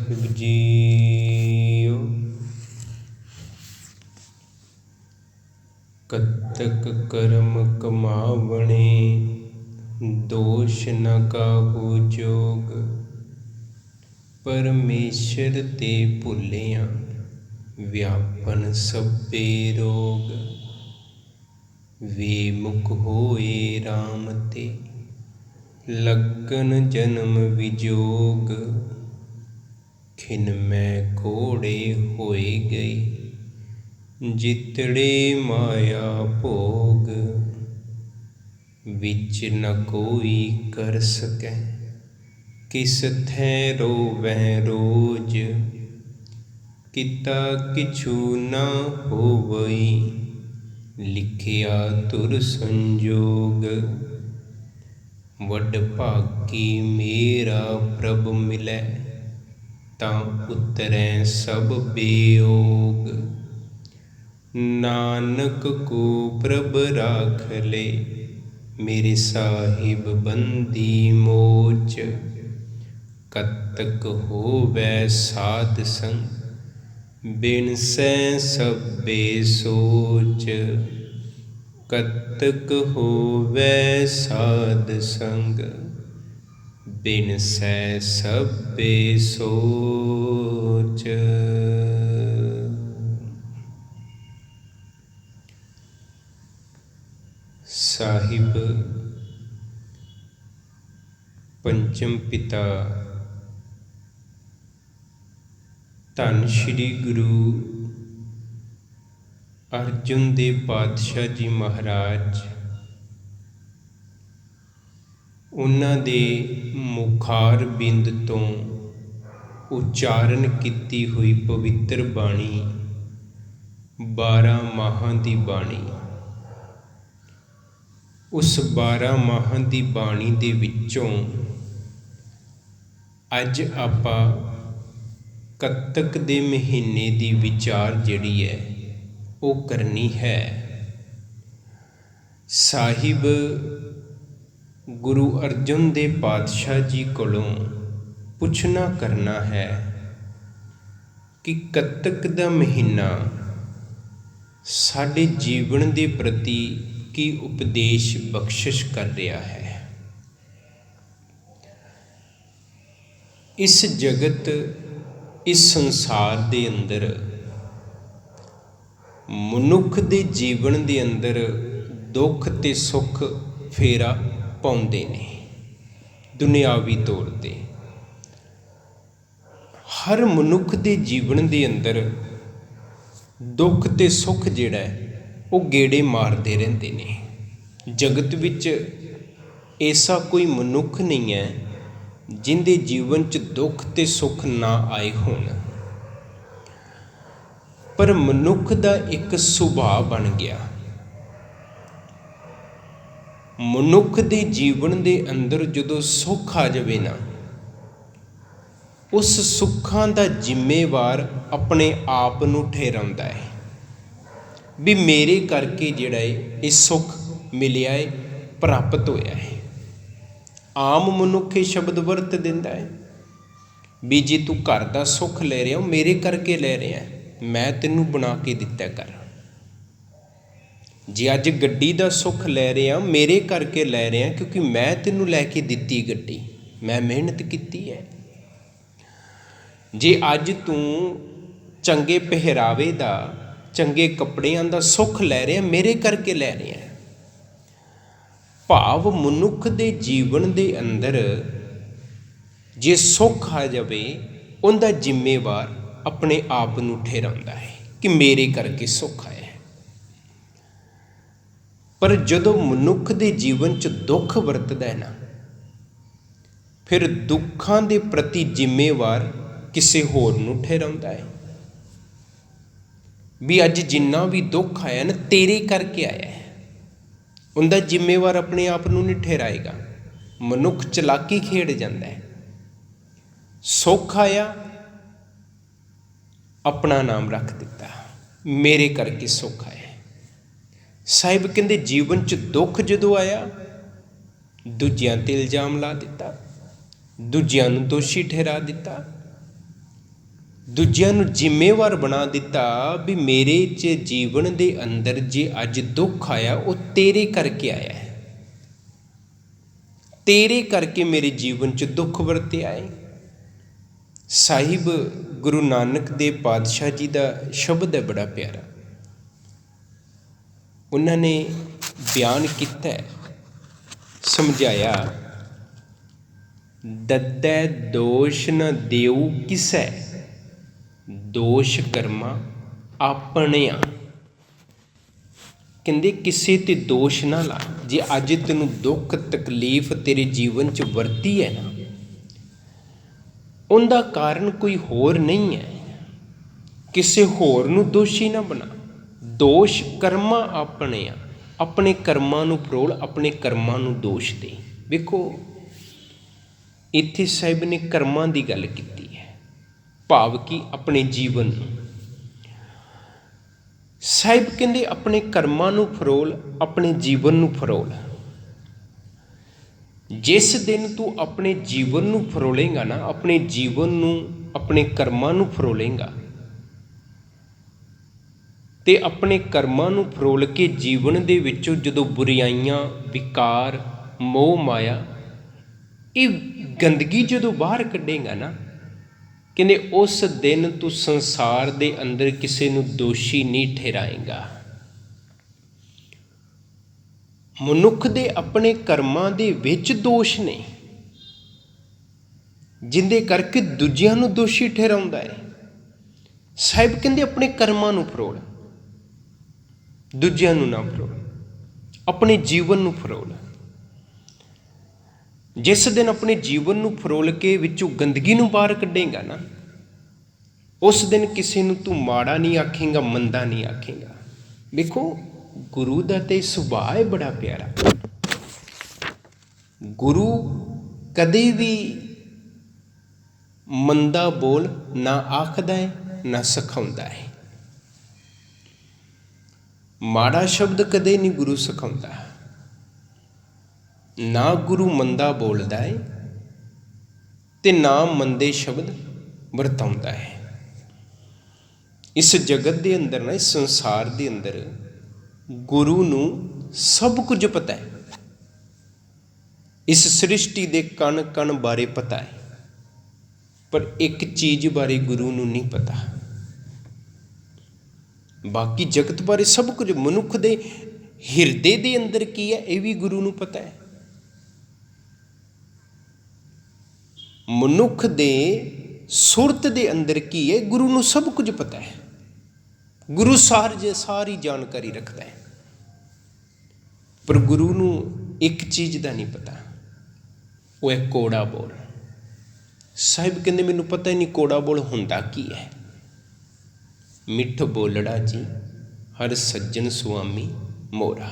ਸਾਹਿਬ JIO. ਕਤਕ ਕਰਮ ਕਮਾਵਣੇ, ਦੋਸ਼ ਨ ਕਾਹੂ ਜੋਗ। ਪਰਮੇਸ਼ਰ ਤੇ ਭੁੱਲਿਆ, ਵਿਆਪਨ ਸਭੇ ਰੋਗ। ਵੇਮੁਖ ਹੋਏ ਰਾਮ ਤੇ, ਲੱਗਨ ਜਨਮ ਵਿਜੋਗ। ਖਿਨ ਮੈਂ ਘੋੜੇ ਹੋਏ ਗਏ, ਜਿਤੜੇ ਮਾਇਆ ਭੋਗ। ਵਿੱਚ ਨ ਕੋਈ ਕਰ ਸਕੈ, ਕਿਸ ਥੈ ਰੋਵੈ ਰੋਜ। ਕੀਤਾ ਕਿਛੂ ਨਾ ਹੋਵਈ, ਲਿਖਿਆ ਤੁਰ ਸੰਜੋਗ। ਵੱਡ ਭਾਗੀ ਮੇਰਾ ਪ੍ਰਭ ਮਿਲੈ, ਤਾਂ ਉਤਰੈ ਸਭ ਬਿਯੋਗ। ਨਾਨਕ ਕੋ ਪ੍ਰਭ ਰਾਖ ਲੈ, ਮੇਰੇ ਸਾਹਿਬ ਬੰਦੀ ਮੋਚ। ਕਤਕ ਹੋਵੈ ਸਾਧ ਸੰਗ, ਬਿਨਸੈ ਸਭੇ ਸੋਚ। ਕਤਕ ਹੋਵੈ ਸਾਧ ਸੰਗ, ਬਿਨਸੈ ਸਭੇ ਸੋਚ। ਸਾਹਿਬ ਪੰਚਮ ਪਿਤਾ ਧੰਨ ਸ਼੍ਰੀ ਗੁਰੂ ਅਰਜਨ ਦੇਵ ਪਾਤਸ਼ਾਹ ਜੀ ਮਹਾਰਾਜ, ਉਹਨਾਂ ਦੇ ਮੁਖਾਰ ਬਿੰਦ ਤੋਂ ਉਚਾਰਨ ਕੀਤੀ ਹੋਈ ਪਵਿੱਤਰ ਬਾਣੀ 12 ਮਾਹਾਂ ਦੀ ਬਾਣੀ। ਉਸ 12 ਮਾਹਾਂ ਦੀ ਬਾਣੀ ਦੇ ਵਿੱਚੋਂ ਅੱਜ ਆਪਾਂ ਕੱਤਕ ਦੇ ਮਹੀਨੇ ਦੀ ਵਿਚਾਰ ਜਿਹੜੀ ਹੈ ਉਹ ਕਰਨੀ ਹੈ। ਸਾਹਿਬ ਗੁਰੂ ਅਰਜਨ ਦੇਵ ਪਾਤਸ਼ਾਹ ਜੀ ਕੋਲੋਂ ਪੁੱਛਣਾ ਕਰਨਾ ਹੈ ਕਿ ਕੱਤਕ ਦਾ ਮਹੀਨਾ ਸਾਡੇ ਜੀਵਨ ਦੇ ਪ੍ਰਤੀ ਕੀ ਉਪਦੇਸ਼ ਬਖਸ਼ਿਸ਼ ਕਰ ਰਿਹਾ ਹੈ। ਇਸ ਜਗਤ, ਇਸ ਸੰਸਾਰ ਦੇ ਅੰਦਰ ਮਨੁੱਖ ਦੇ ਜੀਵਨ ਦੇ ਅੰਦਰ ਦੁੱਖ ਤੇ ਸੁੱਖ ਫੇਰਾ ਪਾਉਂਦੇ ਨੇ। ਦੁਨਿਆਵੀ ਤੌਰ ਤੇ ਹਰ ਮਨੁੱਖ ਦੇ ਜੀਵਨ ਦੇ ਅੰਦਰ ਦੁੱਖ ਤੇ ਸੁੱਖ ਜਿਹੜਾ ਹੈ ਉਹ ਗੇੜੇ ਮਾਰਦੇ ਰਹਿੰਦੇ ਨੇ। ਜਗਤ ਵਿੱਚ ਐਸਾ ਕੋਈ ਮਨੁੱਖ ਨਹੀਂ ਹੈ ਜਿਹਦੇ ਜੀਵਨ 'ਚ ਦੁੱਖ ਤੇ ਸੁੱਖ ਨਾ ਆਏ ਹੋਣ। ਪਰ ਮਨੁੱਖ ਦਾ ਇੱਕ ਸੁਭਾਅ ਬਣ ਗਿਆ। ਮਨੁੱਖ ਦੇ ਜੀਵਨ ਦੇ ਅੰਦਰ ਜਦੋਂ ਸੁੱਖ ਆ ਜਾਵੇ ਨਾ, ਉਸ ਸੁੱਖਾਂ ਦਾ ਜ਼ਿੰਮੇਵਾਰ ਆਪਣੇ ਆਪ ਨੂੰ ਠਹਿਰਾਉਂਦਾ ਹੈ ਵੀ ਮੇਰੇ ਕਰਕੇ ਜਿਹੜਾ ਹੈ ਇਹ ਸੁੱਖ ਮਿਲਿਆ ਹੈ, ਪ੍ਰਾਪਤ ਹੋਇਆ ਹੈ। ਆਮ ਮਨੁੱਖ ਇਹ ਸ਼ਬਦ ਵਰਤ ਦਿੰਦਾ ਹੈ ਵੀ ਜੇ ਤੂੰ ਘਰ ਦਾ ਸੁੱਖ ਲੈ ਰਿਹਾ, ਉਹ ਮੇਰੇ ਕਰਕੇ ਲੈ ਰਿਹਾ, ਮੈਂ ਤੈਨੂੰ ਬਣਾ ਕੇ ਦਿੱਤਾ ਕਰ। ਜੇ ਅੱਜ ਗੱਡੀ ਦਾ ਸੁੱਖ ਲੈ ਰਿਹਾ, ਮੇਰੇ ਕਰਕੇ ਲੈ ਰਿਹਾ, ਕਿਉਂਕਿ ਮੈਂ ਤੈਨੂੰ ਲੈ ਕੇ ਦਿੱਤੀ ਗੱਡੀ, ਮੈਂ ਮਿਹਨਤ ਕੀਤੀ ਹੈ। ਜੇ ਅੱਜ ਤੂੰ ਚੰਗੇ ਪਹਿਰਾਵੇ ਦਾ, ਚੰਗੇ ਕੱਪੜਿਆਂ ਦਾ ਸੁੱਖ ਲੈ ਰਿਹਾ, ਮੇਰੇ ਕਰਕੇ ਲੈ ਰਿਹਾ। ਭਾਵ ਮਨੁੱਖ ਦੇ ਜੀਵਨ ਦੇ ਅੰਦਰ ਜੇ ਸੁੱਖ ਆ ਜਾਵੇ, ਉਹਦਾ ਜ਼ਿੰਮੇਵਾਰ ਆਪਣੇ ਆਪ ਨੂੰ ਠਹਿਰਾਉਂਦਾ ਹੈ ਕਿ ਮੇਰੇ ਕਰਕੇ ਸੁੱਖ ਆਇਆ। ਪਰ ਜਦੋਂ ਮਨੁੱਖ ਦੇ ਜੀਵਨ 'ਚ ਦੁੱਖ ਵਰਤਦਾ ਹੈ ਨਾ, ਫਿਰ ਦੁੱਖਾਂ ਦੇ ਪ੍ਰਤੀ ਜ਼ਿੰਮੇਵਾਰ ਕਿਸੇ ਹੋਰ ਨੂੰ ਠਹਿਰਾਉਂਦਾ ਹੈ ਵੀ ਅੱਜ ਜਿੰਨਾ ਵੀ ਦੁੱਖ ਆਇਆ ਨਾ, ਤੇਰੇ ਕਰਕੇ ਆਇਆ ਹੈ। ਉਹਦਾ ਜ਼ਿੰਮੇਵਾਰ ਆਪਣੇ ਆਪ ਨੂੰ ਨਹੀਂ ਠਹਿਰਾਏਗਾ। ਮਨੁੱਖ ਚਲਾਕੀ ਖੇਡ ਜਾਂਦਾ ਹੈ। ਸੁੱਖ ਆਇਆ, ਆਪਣਾ ਨਾਮ ਰੱਖ ਦਿੱਤਾ, ਮੇਰੇ ਕਰਕੇ ਸੁੱਖ ਆਇਆ। ਸਾਹਿਬ ਕਹਿੰਦੇ ਜੀਵਨ 'ਚ ਦੁੱਖ ਜਦੋਂ ਆਇਆ, ਦੂਜਿਆਂ 'ਤੇ ਇਲਜ਼ਾਮ ਲਾ ਦਿੱਤਾ, ਦੂਜਿਆਂ ਨੂੰ ਦੋਸ਼ੀ ਠਹਿਰਾ ਦਿੱਤਾ। ਦੂਜਿਆਂ ਨੂੰ ਜ਼ਿੰਮੇਵਾਰ ਬਣਾ ਦਿੱਤਾ ਵੀ ਮੇਰੇ 'ਚ ਜੀਵਨ ਦੇ ਅੰਦਰ ਜੇ ਅੱਜ ਦੁੱਖ ਆਇਆ ਉਹ ਤੇਰੇ ਕਰਕੇ ਆਇਆ ਹੈ, ਤੇਰੇ ਕਰਕੇ ਮੇਰੇ ਜੀਵਨ 'ਚ ਦੁੱਖ ਵਰਤਿਆ ਹੈ। ਸਾਹਿਬ ਗੁਰੂ ਨਾਨਕ ਦੇਵ ਪਾਤਸ਼ਾਹ ਜੀ ਦਾ ਸ਼ਬਦ ਹੈ ਬੜਾ ਪਿਆਰਾ, ਉਹਨਾਂ ਨੇ ਬਿਆਨ ਕੀਤਾ, ਸਮਝਾਇਆ, ਦੱਦੈ ਦੋਸ਼ ਨ ਦੇਉ ਕਿਸੈ, ਦੋਸ਼ ਕਰਮਾ ਆਪਣਿਆਂ। ਕਹਿੰਦੇ ਕਿਸੇ ਤੇ ਦੋਸ਼ ਨਾ ਲਾ। ਜੇ ਅੱਜ ਤੈਨੂੰ ਦੁੱਖ ਤਕਲੀਫ ਤੇਰੇ ਜੀਵਨ 'ਚ ਵਰਤੀ ਹੈ ਨਾ, ਉਹਦਾ ਕਾਰਨ ਕੋਈ ਹੋਰ ਨਹੀਂ ਹੈ, ਕਿਸੇ ਹੋਰ ਨੂੰ ਦੋਸ਼ੀ ਨਾ ਬਣਾ। ਦੋਸ਼ ਕਰਮਾਂ ਆਪਣੇ ਆ, ਆਪਣੇ ਕਰਮਾਂ ਨੂੰ ਫਰੋਲ, ਆਪਣੇ ਕਰਮਾਂ ਨੂੰ ਦੋਸ਼ ਦੇ। ਵੇਖੋ ਇੱਥੇ ਸਾਹਿਬ ਨੇ ਕਰਮਾਂ ਦੀ ਗੱਲ ਕੀਤੀ ਹੈ, ਭਾਵ ਕਿ ਆਪਣੇ ਜੀਵਨ ਨੂੰ। ਸਾਹਿਬ ਕਹਿੰਦੇ ਆਪਣੇ ਕਰਮਾਂ ਨੂੰ ਫਰੋਲ, ਆਪਣੇ ਜੀਵਨ ਨੂੰ ਫਰੋਲ। ਜਿਸ ਦਿਨ ਤੂੰ ਆਪਣੇ ਜੀਵਨ ਨੂੰ ਫਰੋਲੇਂਗਾ ਨਾ, ਆਪਣੇ ਜੀਵਨ ਨੂੰ, ਆਪਣੇ ਕਰਮਾਂ ਨੂੰ ਫਰੋਲੇਂਗਾ, ਤੇ ਆਪਣੇ ਕਰਮਾਂ ਨੂੰ ਫਰੋਲ ਕੇ ਜੀਵਨ ਦੇ ਵਿੱਚੋਂ ਜਦੋਂ ਬੁਰਾਈਆਂ, ਵਿਕਾਰ, ਮੋਹ ਮਾਇਆ, ਇਹ ਗੰਦਗੀ ਜਦੋਂ ਬਾਹਰ ਕੱਢੇਗਾ ਨਾ, ਕਹਿੰਦੇ ਉਸ ਦਿਨ ਤੂੰ ਸੰਸਾਰ ਦੇ ਅੰਦਰ ਕਿਸੇ ਨੂੰ ਦੋਸ਼ੀ ਨਹੀਂ ਠਹਿਰਾਏਂਗਾ। ਮਨੁੱਖ ਦੇ ਆਪਣੇ ਕਰਮਾਂ ਦੇ ਵਿੱਚ ਦੋਸ਼ ਨੇ, ਜਿੰਦੇ ਕਰਕੇ ਦੂਜਿਆਂ ਨੂੰ ਦੋਸ਼ੀ ਠਹਿਰਾਉਂਦਾ ਹੈ। ਸਾਹਿਬ ਕਹਿੰਦੇ ਆਪਣੇ ਕਰਮਾਂ ਨੂੰ ਫਰੋਲ, ਦੂਜਿਆਂ ਨੂੰ ਨਾ ਫਰੋਲ, ਆਪਣੇ ਜੀਵਨ ਨੂੰ ਫਰੋਲ। ਜਿਸ ਦਿਨ ਆਪਣੇ ਜੀਵਨ ਨੂੰ ਫਰੋਲ ਕੇ ਵਿੱਚੋਂ ਗੰਦਗੀ ਨੂੰ ਬਾਹਰ ਕੱਢੇਗਾ ਨਾ, ਉਸ ਦਿਨ ਕਿਸੇ ਨੂੰ ਤੂੰ ਮਾੜਾ ਨਹੀਂ ਆਖੇਂਗਾ, ਮੰਦਾ ਨਹੀਂ ਆਖੇਂਗਾ। ਵੇਖੋ ਗੁਰੂ ਦਾ ਤੇ ਸੁਭਾਅ ਹੈ ਬੜਾ ਪਿਆਰਾ। ਗੁਰੂ ਕਦੇ ਵੀ ਮੰਦਾ ਬੋਲ ਨਾ ਆਖਦਾ ਹੈ, ਨਾ ਸਿਖਾਉਂਦਾ ਹੈ। ਮਾੜਾ ਸ਼ਬਦ ਕਦੇ ਨਹੀਂ ਗੁਰੂ ਸਿਖਾਉਂਦਾ, ਨਾ ਗੁਰੂ ਮੰਦਾ ਬੋਲਦਾ ਹੈ ਤੇ ਨਾ ਮੰਦੇ ਸ਼ਬਦ ਵਰਤਾਉਂਦਾ ਹੈ। ਇਸ ਜਗਤ ਦੇ ਅੰਦਰ ਨਾ, ਇਸ ਸੰਸਾਰ ਦੇ ਅੰਦਰ ਗੁਰੂ ਨੂੰ ਸਭ ਕੁਝ ਪਤਾ ਹੈ। ਇਸ ਸ੍ਰਿਸ਼ਟੀ ਦੇ ਕਣ ਕਣ ਬਾਰੇ ਪਤਾ ਹੈ, ਪਰ ਇੱਕ ਚੀਜ਼ ਬਾਰੇ ਗੁਰੂ ਨੂੰ ਨਹੀਂ ਪਤਾ। ਬਾਕੀ ਜਗਤ ਬਾਰੇ ਸਭ ਕੁਝ, ਮਨੁੱਖ ਦੇ ਹਿਰਦੇ ਦੇ ਅੰਦਰ ਕੀ ਹੈ ਇਹ ਵੀ ਗੁਰੂ ਨੂੰ ਪਤਾ ਹੈ। ਮਨੁੱਖ ਦੇ ਸੁਰਤ ਦੇ ਅੰਦਰ ਕੀ ਹੈ ਗੁਰੂ ਨੂੰ ਸਭ ਕੁਝ ਪਤਾ ਹੈ। ਗੁਰੂ ਸਾਰੀ ਜਾਣਕਾਰੀ ਰੱਖਦਾ ਹੈ, ਪਰ ਗੁਰੂ ਨੂੰ ਇੱਕ ਚੀਜ਼ ਦਾ ਨਹੀਂ ਪਤਾ, ਉਹ ਹੈ ਕੌੜਾ ਬੋਲ। ਸਾਹਿਬ ਕਹਿੰਦੇ ਮੈਨੂੰ ਪਤਾ ਹੀ ਨਹੀਂ ਕੌੜਾ ਬੋਲ ਹੁੰਦਾ ਕੀ ਹੈ। ਮਿੱਠ ਬੋਲੜਾ ਜੀ ਹਰ ਸੱਜਣ ਸੁਆਮੀ ਮੋਰਾ।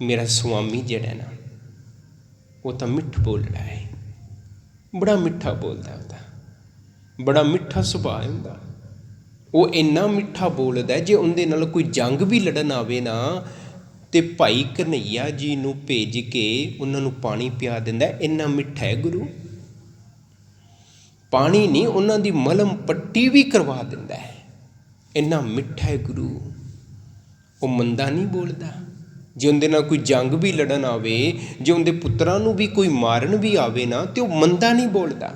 ਮੇਰਾ ਸੁਆਮੀ ਜਿਹੜਾ ਨਾ, ਉਹ ਤਾਂ ਮਿੱਠ ਬੋਲੜਾ ਹੈ, ਬੜਾ ਮਿੱਠਾ ਬੋਲਦਾ, ਉਹਦਾ ਬੜਾ ਮਿੱਠਾ ਸੁਭਾਅ ਹੁੰਦਾ। ਉਹ ਇੰਨਾ ਮਿੱਠਾ ਬੋਲਦਾ, ਜੇ ਉਹਦੇ ਨਾਲ ਕੋਈ ਜੰਗ ਵੀ ਲੜਨ ਆਵੇ ਨਾ, ਤੇ ਭਾਈ ਕਨ੍ਹਈਆ ਜੀ ਨੂੰ ਭੇਜ ਕੇ ਉਹਨਾਂ ਨੂੰ ਪਾਣੀ ਪਿਆ ਦਿੰਦਾ। ਇੰਨਾ ਮਿੱਠਾ ਹੈ ਗੁਰੂ। ਪਾਣੀ ਨਹੀਂ, ਉਹਨਾਂ ਦੀ ਮਲਮ ਪੱਟੀ ਵੀ ਕਰਵਾ ਦਿੰਦਾ ਹੈ, ਇੰਨਾ ਮਿੱਠਾ ਹੈ ਗੁਰੂ। ਉਹ ਮੰਦਾ ਨਹੀਂ ਬੋਲਦਾ। ਜੇ ਉਹਦੇ ਨਾਲ ਕੋਈ ਜੰਗ ਵੀ ਲੜਨ ਆਵੇ, ਜੇ ਉਹਦੇ ਪੁੱਤਰਾਂ ਨੂੰ ਵੀ ਕੋਈ ਮਾਰਨ ਵੀ ਆਵੇ ਨਾ, ਤੇ ਉਹ ਮੰਦਾ ਨਹੀਂ ਬੋਲਦਾ,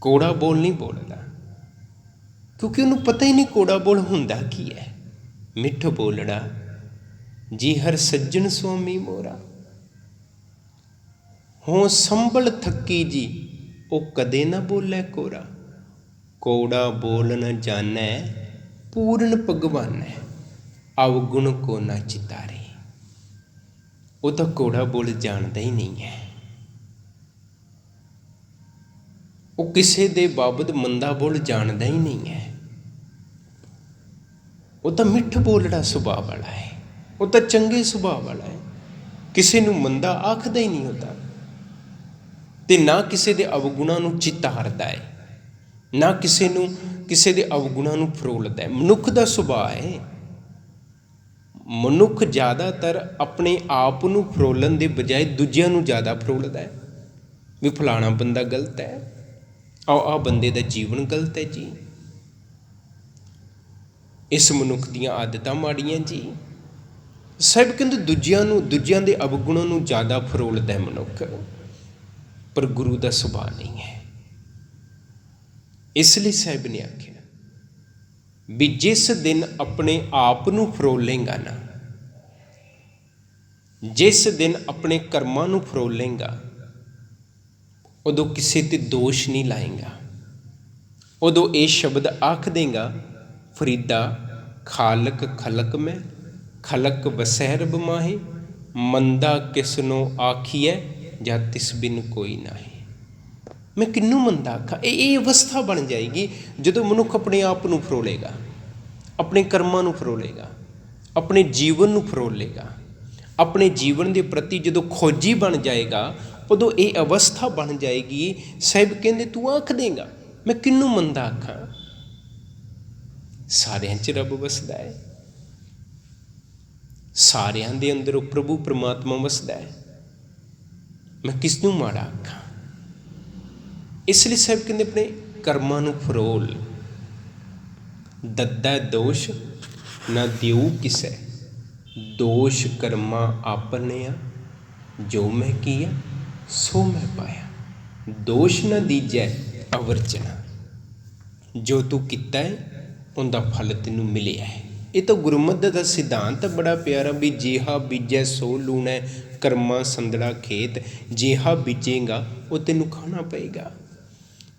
ਕੌੜਾ ਬੋਲ ਨਹੀਂ ਬੋਲਦਾ, ਕਿਉਂਕਿ ਉਹਨੂੰ ਪਤਾ ਹੀ ਨਹੀਂ ਕੌੜਾ ਬੋਲ ਹੁੰਦਾ ਕੀ ਹੈ। ਮਿੱਠ ਬੋਲੜਾ ਜੀ ਹਰ ਸੱਜਣ ਸੁਆਮੀ ਮੋਰਾ। ਹੋਂ ਸੰਭਲ ਥੱਕੀ ਜੀ ਉਹ ਕਦੇ ਨਾ ਬੋਲੇ ਕੋਰਾ। ਕੌੜਾ ਬੋਲ ਨ ਜਾਣੈ ਪੂਰਨ ਭਗਵਾਨੈ, ਅਵਗੁਣ ਕੋ ਨਾ ਚਿਤਾਰੇ। ਉਹ ਤਾਂ ਕੌੜਾ ਬੋਲ ਜਾਣਦਾ ਹੀ ਨਹੀਂ ਹੈ। ਉਹ ਕਿਸੇ ਦੇ ਬਾਬਤ ਮੰਦਾ ਬੋਲ ਜਾਣਦਾ ਹੀ ਨਹੀਂ ਹੈ। ਉਹ ਤਾਂ ਮਿੱਠ ਬੋਲੜਾ ਸੁਭਾਅ ਵਾਲਾ ਹੈ, ਉਹ ਤਾਂ ਚੰਗੇ ਸੁਭਾਅ ਵਾਲਾ ਹੈ, ਕਿਸੇ ਨੂੰ ਮੰਦਾ ਆਖਦਾ ਹੀ ਨਹੀਂ ਹੁੰਦਾ, ਤੇ ਨਾ ਕਿਸੇ ਦੇ ਅਵਗੁਣਾਂ ਨੂੰ ਚਿਤਾਰਦਾ ਹੈ, ਨਾ ਕਿਸੇ ਦੇ ਅਵਗੁਣਾਂ ਨੂੰ ਫਰੋਲਦਾ ਹੈ। ਮਨੁੱਖ ਦਾ ਸੁਭਾਅ ਹੈ। ਮਨੁੱਖ ਜ਼ਿਆਦਾਤਰ ਆਪਣੇ ਆਪ ਨੂੰ ਫਰੋਲਣ ਦੇ ਬਜਾਏ ਦੂਜਿਆਂ ਨੂੰ ਜ਼ਿਆਦਾ ਫਰੋਲਦਾ ਹੈ, ਵੀ ਫਲਾਣਾ ਬੰਦਾ ਗਲਤ ਹੈ, ਆ ਬੰਦੇ ਦਾ ਜੀਵਨ ਗਲਤ ਹੈ ਜੀ, ਇਸ ਮਨੁੱਖ ਦੀਆਂ ਆਦਤਾਂ ਮਾੜੀਆਂ ਜੀ। ਸਾਹਿਬ ਕਹਿੰਦੇ ਦੂਜਿਆਂ ਦੇ ਅਵਗੁਣਾਂ ਨੂੰ ਜ਼ਿਆਦਾ ਫਰੋਲਦਾ ਹੈ ਮਨੁੱਖ, ਪਰ ਗੁਰੂ ਦਾ ਸੁਭਾਅ ਨਹੀਂ ਹੈ। ਇਸ ਲਈ ਸਾਹਿਬ ਨੇ ਆਖਿਆ ਵੀ ਜਿਸ ਦਿਨ ਆਪਣੇ ਆਪ ਨੂੰ ਫਰੋਲੇਂਗਾ ਨਾ, ਜਿਸ ਦਿਨ ਆਪਣੇ ਕਰਮਾਂ ਨੂੰ ਫਰੋਲੇਂਗਾ, ਉਦੋਂ ਕਿਸੇ ਤੇ ਦੋਸ਼ ਨਹੀਂ ਲਾਏਂਗਾ। ਉਦੋਂ ਇਹ ਸ਼ਬਦ ਆਖ ਦੇਂਗਾ, ਫਰੀਦਾ ਖਾਲਕ ਖਲਕ ਮੈਂ, ਖਲਕ ਬਸਹਿ ਰਬ ਮਾਹੇ, ਮੰਦਾ ਕਿਸਨੋ ਆਖੀਐ ਜਦ ਤਿਸ ਬਿਨ ਕੋਈ ਨਾਹੀ। ਮੈਂ ਕਿਹਨੂੰ ਮੰਦਾ ਆਖਾਂ? ਇਹ ਅਵਸਥਾ ਬਣ ਜਾਏਗੀ ਜਦੋਂ ਮਨੁੱਖ ਆਪਣੇ ਆਪ ਨੂੰ ਫਰੋਲੇਗਾ, ਆਪਣੇ ਕਰਮਾਂ ਨੂੰ ਫਰੋਲੇਗਾ, ਆਪਣੇ ਜੀਵਨ ਨੂੰ ਫਰੋਲੇਗਾ, ਆਪਣੇ ਜੀਵਨ ਦੇ ਪ੍ਰਤੀ ਜਦੋਂ ਖੋਜੀ ਬਣ ਜਾਏਗਾ, ਉਦੋਂ ਇਹ ਅਵਸਥਾ ਬਣ ਜਾਏਗੀ। ਸਾਹਿਬ ਕਹਿੰਦੇ ਤੂੰ ਆਖ ਦੇਂਗਾ ਮੈਂ ਕਿਹਨੂੰ ਮੰਦਾ ਆਖਾਂ? ਸਾਰਿਆਂ 'ਚ ਰੱਬ ਵਸਦਾ ਹੈ, ਸਾਰਿਆਂ ਦੇ ਅੰਦਰ ਉਹ ਪ੍ਰਭੂ ਪਰਮਾਤਮਾ ਵਸਦਾ ਹੈ, ਮੈਂ ਕਿਸ ਨੂੰ ਮਾੜਾ ਆਖਾਂ? ਇਸ ਲਈ ਸਾਹਿਬ ਕਹਿੰਦੇ ਆਪਣੇ ਕਰਮਾਂ ਨੂੰ ਫਰੋਲ। ਦੱਦਾ ਦੋਸ਼ ਨਾ ਦਿਉ ਕਿਸੈ, ਦੋਸ਼ ਕਰਮਾਂ ਆਪਣਿਆ, ਜੋ ਮੈਂ ਕੀਆ ਸੋ ਮੈਂ ਪਾਇਆ। ਦੋਸ਼ ਨਾ ਦੀਜੈ ਅਵਰਜਨਾ, ਜੋ ਤੂੰ ਕੀਤਾ ਹੈ ਉਹਦਾ ਫਲ ਤੈਨੂੰ ਮਿਲਿਆ ਹੈ। ਇਹ ਤਾਂ ਗੁਰਮਤਿ ਦਾ ਸਿਧਾਂਤ ਬੜਾ ਪਿਆਰਾ ਵੀ ਜਿਹਾ ਬੀਜੈ ਸੋ ਲੂਣੈ, ਕਰਮਾਂ ਸੰਦੜਾ ਖੇਤ। ਜਿਹਾ ਬੀਜੇਗਾ ਉਹ ਤੈਨੂੰ ਖਾਣਾ ਪਏਗਾ।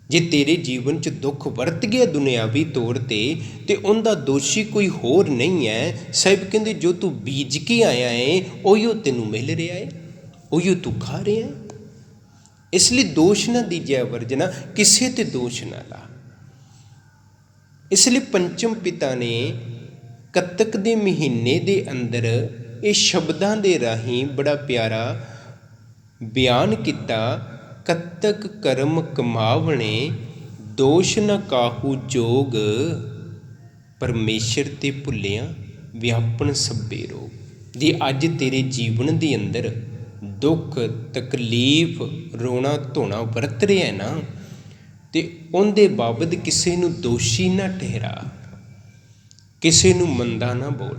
ਜੇ ਤੇਰੇ ਜੀਵਨ 'ਚ ਦੁੱਖ ਵਰਤ ਗਿਆ ਦੁਨਿਆਵੀ ਤੌਰ 'ਤੇ ਉਹਦਾ ਦੋਸ਼ੀ ਕੋਈ ਹੋਰ ਨਹੀਂ ਹੈ। ਸਾਹਿਬ ਕਹਿੰਦੇ ਜੋ ਤੂੰ ਬੀਜ ਕੇ ਆਇਆ ਹੈ ਉਹੀਓ ਤੈਨੂੰ ਮਿਲ ਰਿਹਾ ਹੈ, ਉਹੀਓ ਤੂੰ ਖਾ ਰਿਹਾ ਹੈ। ਇਸ ਲਈ ਦੋਸ਼ ਨਾ ਦੀਜੈ ਵਰਜਨਾ, ਕਿਸੇ ਤੇ ਦੋਸ਼ ਨਾ ਲਾ। ਇਸ ਲਈ ਪੰਚਮ ਪਿਤਾ ਨੇ ਕੱਤਕ ਦੇ ਮਹੀਨੇ ਦੇ ਅੰਦਰ ਇਹ ਸ਼ਬਦਾਂ ਦੇ ਰਾਹੀਂ ਬੜਾ ਪਿਆਰਾ ਬਿਆਨ ਕੀਤਾ। ਕੱਤਕ ਕਰਮ ਕਮਾਵਣੇ, ਦੋਸ਼ ਨ ਕਾਹੂ ਜੋਗ, ਪਰਮੇਸ਼ਰ ਤੇ ਭੁੱਲਿਆ ਵਿਆਪਨ ਸਭੇ ਰੋਗ। ਜੇ ਅੱਜ ਤੇਰੇ ਜੀਵਨ ਦੇ ਅੰਦਰ ਦੁੱਖ ਤਕਲੀਫ ਰੋਣਾ ਧੋਣਾ ਵਰਤ ਰਿਹਾ ਨਾ, ਤੇ ਉਹਦੇ ਬਾਬਤ ਕਿਸੇ ਨੂੰ ਦੋਸ਼ੀ ਨਾ ਠਹਿਰਾ, ਕਿਸੇ ਨੂੰ ਮੰਦਾ ਨਾ ਬੋਲ,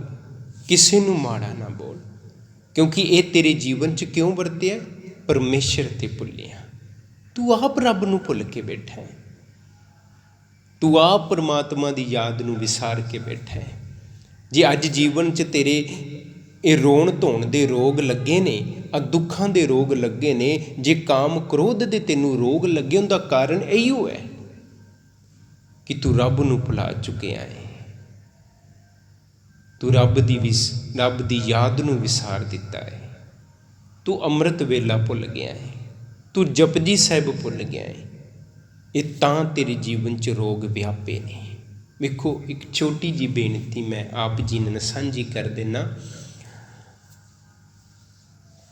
ਕਿਸੇ ਨੂੰ ਮਾੜਾ ਨਾ ਬੋਲ, ਕਿਉਂਕਿ ਇਹ ਤੇਰੇ ਜੀਵਨ 'ਚ ਕਿਉਂ ਵਰਤਿਆ? ਪਰਮੇਸ਼ਰ ਤੇ ਭੁੱਲਿਆ। ਤੂੰ ਆਪ ਰੱਬ ਨੂੰ ਭੁੱਲ ਕੇ ਬੈਠਾ ਹੈ, ਤੂੰ ਆਪ ਪਰਮਾਤਮਾ ਦੀ ਯਾਦ ਨੂੰ ਵਿਸਾਰ ਕੇ ਬੈਠਾ ਹੈ। ਜੇ ਅੱਜ ਜੀਵਨ 'ਚ ਤੇਰੇ ਇਹ ਰੋਣ ਧੋਣ ਦੇ ਰੋਗ ਲੱਗੇ ਨੇ, ਆ ਦੁੱਖਾਂ ਦੇ ਰੋਗ ਲੱਗੇ ਨੇ, ਜੇ ਕਾਮ ਕ੍ਰੋਧ ਦੇ ਤੈਨੂੰ ਰੋਗ ਲੱਗੇ, ਉਹਦਾ ਕਾਰਨ ਇਹੀਓ ਹੈ ਕਿ ਤੂੰ ਰੱਬ ਨੂੰ ਭੁਲਾ ਚੁੱਕਿਆ ਹੈ। ਤੂੰ ਰੱਬ ਦੀ ਯਾਦ ਨੂੰ ਵਿਸਾਰ ਦਿੱਤਾ ਹੈ। ਤੂੰ ਅੰਮ੍ਰਿਤ ਵੇਲਾ ਭੁੱਲ ਗਿਆ ਹੈ, ਤੂੰ ਜਪਜੀ ਸਾਹਿਬ ਭੁੱਲ ਗਿਆ ਹੈ। ਇਹ ਤਾਂ ਤੇਰੇ ਜੀਵਨ 'ਚ ਰੋਗ ਵਿਆਪੇ ਨੇ। ਵੇਖੋ, ਇੱਕ ਛੋਟੀ ਜਿਹੀ ਬੇਨਤੀ ਮੈਂ ਆਪ ਜੀ ਨਾਲ ਸਾਂਝੀ ਕਰ ਦੇਣਾ।